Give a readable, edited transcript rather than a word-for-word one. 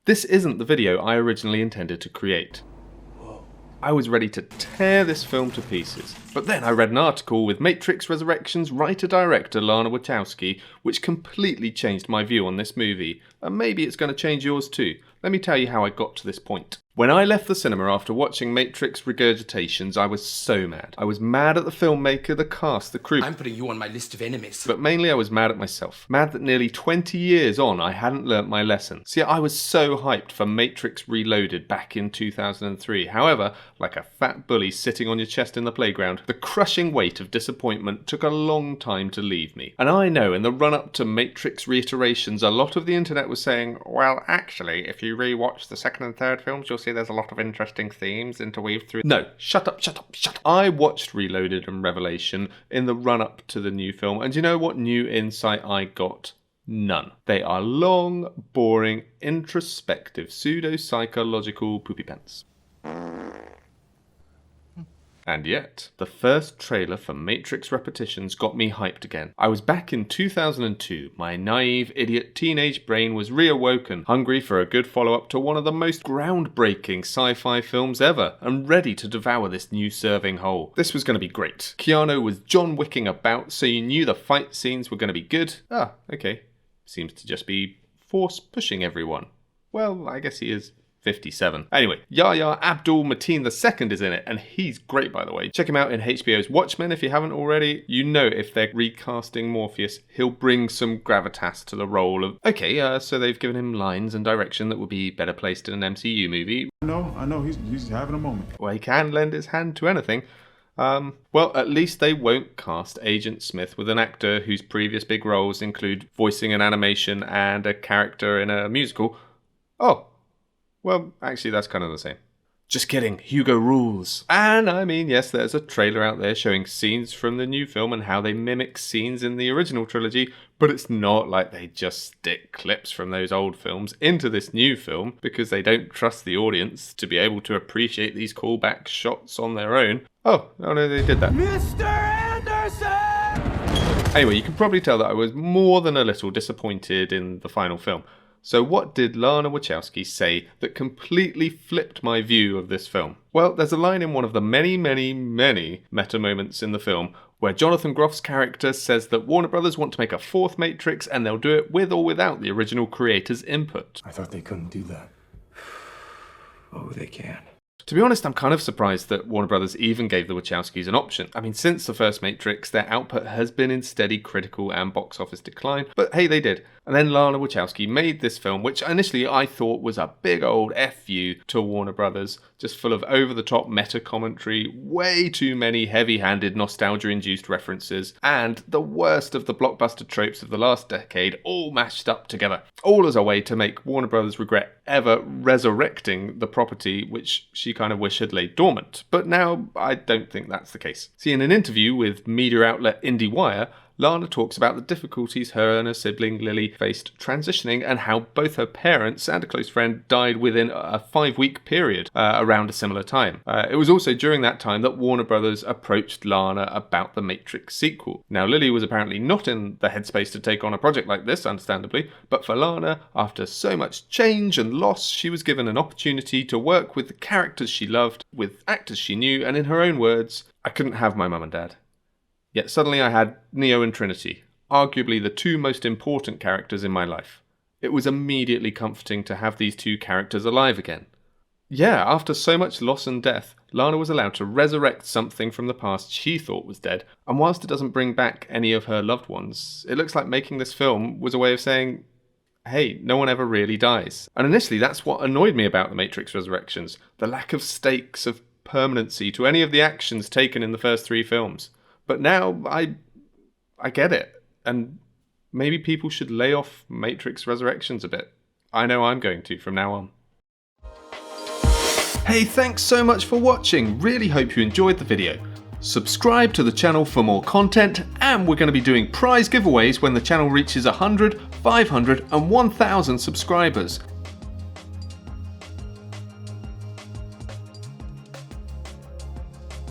This isn't the video I originally intended to create. I was ready to tear this film to pieces, but then I read an article with Matrix Resurrections writer-director Lana Wachowski, which completely changed my view on this movie, and maybe it's going to change yours too. Let me tell you how I got to this point. When I left the cinema after watching Matrix Regurgitations, I was so mad. I was mad at the filmmaker, the cast, the crew. I'm putting you on my list of enemies. But mainly I was mad at myself. Mad that nearly 20 years on I hadn't learnt my lesson. See, I was so hyped for Matrix Reloaded back in 2003. However, like a fat bully sitting on your chest in the playground, the crushing weight of disappointment took a long time to leave me. And I know in the run-up to Matrix reiterations, a lot of the internet was saying, well, actually, if you rewatch the second and third films, you'll see there's a lot of interesting themes interweaved through. No, shut up. I watched Reloaded and Revelation in the run-up to the new film, and you know what new insight I got? None. They are long, boring, introspective, pseudo-psychological poopy pants. And yet, the first trailer for Matrix Repetitions got me hyped again. I was back in 2002, my naive, idiot teenage brain was reawoken, hungry for a good follow-up to one of the most groundbreaking sci-fi films ever, and ready to devour this new serving whole. This was going to be great. Keanu was John Wicking about, so you knew the fight scenes were going to be good. Ah, okay. Seems to just be force pushing everyone. Well, I guess he is 57. Anyway, Yahya Abdul-Mateen II is in it, and he's great, by the way. Check him out in HBO's Watchmen if you haven't already. You know if they're recasting Morpheus, he'll bring some gravitas to the role of... Okay, so they've given him lines and direction that would be better placed in an MCU movie. I know, he's having a moment. Well, he can lend his hand to anything. Well, at least they won't cast Agent Smith with an actor whose previous big roles include voicing an animation and a character in a musical. Oh. Well, actually, that's kind of the same. Just kidding, Hugo rules. And I mean, yes, there's a trailer out there showing scenes from the new film and how they mimic scenes in the original trilogy, but it's not like they just stick clips from those old films into this new film because they don't trust the audience to be able to appreciate these callback shots on their own. Oh no, they did that. Mr. Anderson! Anyway, you can probably tell that I was more than a little disappointed in the final film. So what did Lana Wachowski say that completely flipped my view of this film? Well, there's a line in one of the many meta moments in the film where Jonathan Groff's character says that Warner Brothers want to make a fourth Matrix and they'll do it with or without the original creator's input. I thought they couldn't do that. Oh, they can. To be honest, I'm kind of surprised that Warner Brothers even gave the Wachowskis an option. I mean, since the first Matrix, their output has been in steady critical and box office decline, but hey, they did. And then Lana Wachowski made this film, which initially I thought was a big old F you to Warner Brothers, just full of over-the-top meta commentary, way too many heavy-handed nostalgia-induced references, and the worst of the blockbuster tropes of the last decade all mashed up together. All as a way to make Warner Brothers regret ever resurrecting the property which she kind of wish had laid dormant. But now I don't think that's the case. See, in an interview with media outlet IndieWire, Lana talks about the difficulties her and her sibling Lily faced transitioning and how both her parents and a close friend died within a 5-week period around a similar time. It was also during that time that Warner Brothers approached Lana about the Matrix sequel. Now, Lily was apparently not in the headspace to take on a project like this, understandably, but for Lana, after so much change and loss, she was given an opportunity to work with the characters she loved, with actors she knew, and in her own words, I couldn't have my mum and dad. Yet suddenly I had Neo and Trinity, arguably the two most important characters in my life. It was immediately comforting to have these two characters alive again. Yeah, after so much loss and death, Lana was allowed to resurrect something from the past she thought was dead, and whilst it doesn't bring back any of her loved ones, it looks like making this film was a way of saying, hey, no one ever really dies. And initially that's what annoyed me about the Matrix Resurrections, the lack of stakes, of permanency to any of the actions taken in the first 3 films. But now I get it, and maybe people should lay off Matrix Resurrections a bit. I know I'm going to from now on. Hey, thanks so much for watching. Really hope you enjoyed the video. Subscribe to the channel for more content, and we're going to be doing prize giveaways when the channel reaches 100, 500 and 1000 subscribers.